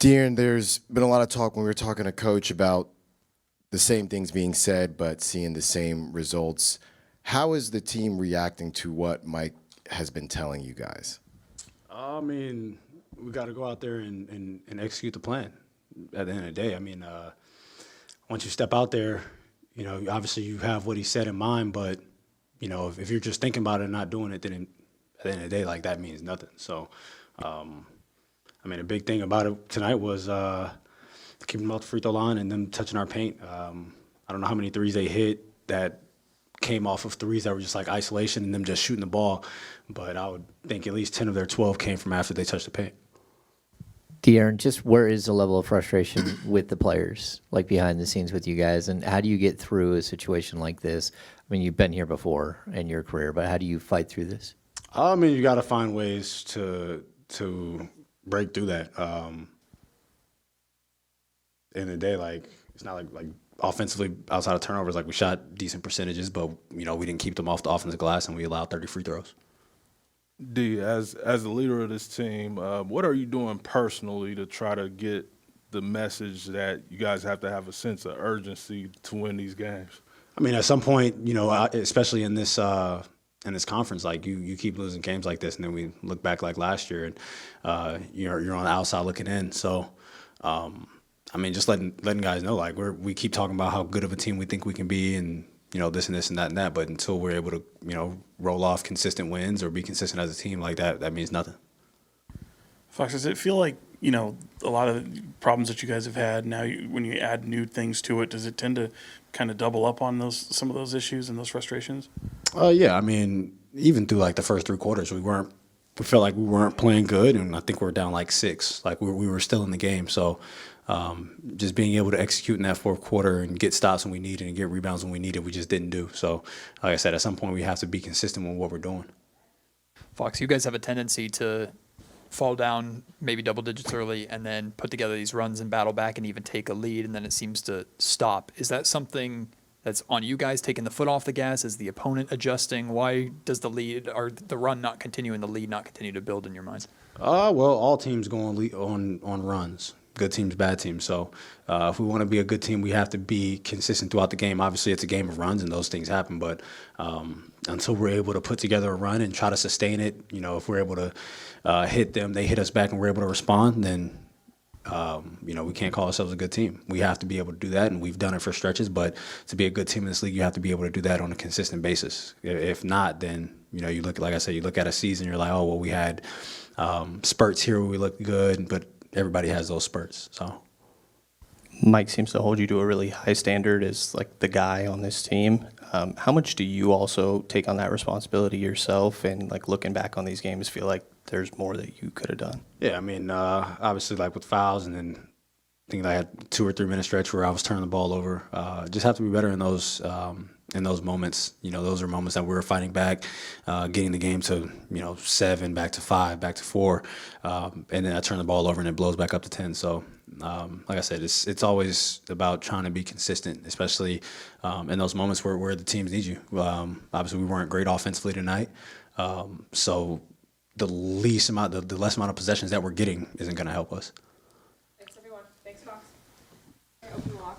De'Aaron, there's been a lot of talk when we were talking to Coach about the same things being said, but seeing the same results. How is the team reacting to what Mike has been telling you guys? I mean, we got to go out there and execute the plan at the end of the day. I mean, once you step out there, obviously you have what he said in mind, but, if you're just thinking about it and not doing it, then at the end of the day, like, that means nothing. So, a big thing about it tonight was keeping them off the free throw line and them touching our paint. I don't know how many threes they hit that came off of threes that were just like isolation and them just shooting the ball, but I would think at least 10 of their 12 came from after they touched the paint. De'Aaron, just where is the level of frustration with the players, like behind the scenes with you guys, and how do you get through a situation like this? I mean, you've been here before in your career, but how do you fight through this? You got to find ways to break through that. In the day, like, it's not like offensively outside of turnovers, like, we shot decent percentages, but we didn't keep them off the offensive glass and we allowed 30 free throws. D, as the leader of this team, what are you doing personally to try to get the message that you guys have to have a sense of urgency to win these games? At some point, especially in this conference, like, you keep losing games like this, and then we look back like last year, and you're on the outside looking in. So, just letting guys know, like, we keep talking about how good of a team we think we can be, and this and this and that and that. But until we're able to roll off consistent wins or be consistent as a team like that, that means nothing. Fox, does it feel like a lot of the problems that you guys have had now, when you add new things to it, does it tend to kind of double up on some of those issues and those frustrations? Yeah. Even through like the first three quarters, we felt like we weren't playing good, and I think we were down like 6. Like, we were still in the game. So just being able to execute in that fourth quarter and get stops when we needed and get rebounds when we needed, we just didn't do. So, like I said, at some point we have to be consistent with what we're doing. Fox, you guys have a tendency to fall down maybe double digits early and then put together these runs and battle back and even take a lead, and then it seems to stop. Is that something that's on you guys taking the foot off the gas? Is the opponent adjusting? Why does the lead or the run not continue and the lead not continue to build in your minds? Well, all teams go on runs. Good teams, bad teams. So if we want to be a good team, we have to be consistent throughout the game. Obviously, it's a game of runs, and those things happen. But until we're able to put together a run and try to sustain it, if we're able to hit them, they hit us back, and we're able to respond, then we can't call ourselves a good team. We have to be able to do that, and we've done it for stretches. But to be a good team in this league, you have to be able to do that on a consistent basis. If not, then you look, like I said, you look at a season, you're like, oh well, we had spurts here where we looked good, but everybody has those spurts. So Mike seems to hold you to a really high standard as like the guy on this team. How much do you also take on that responsibility yourself, and like looking back on these games, feel like there's more that you could have done? Yeah, obviously, like with fouls, and then I think I had 2 or 3 minute stretch where I was turning the ball over. Just have to be better in those moments. Those are moments that we were fighting back, getting the game to 7, back to 5, back to 4, and then I turn the ball over and it blows back up to 10. So, like I said, it's always about trying to be consistent, especially in those moments where the teams need you. Obviously, we weren't great offensively tonight, so the less amount of possessions that we're getting isn't going to help us. Thanks, everyone. Thanks, Fox. Open lock.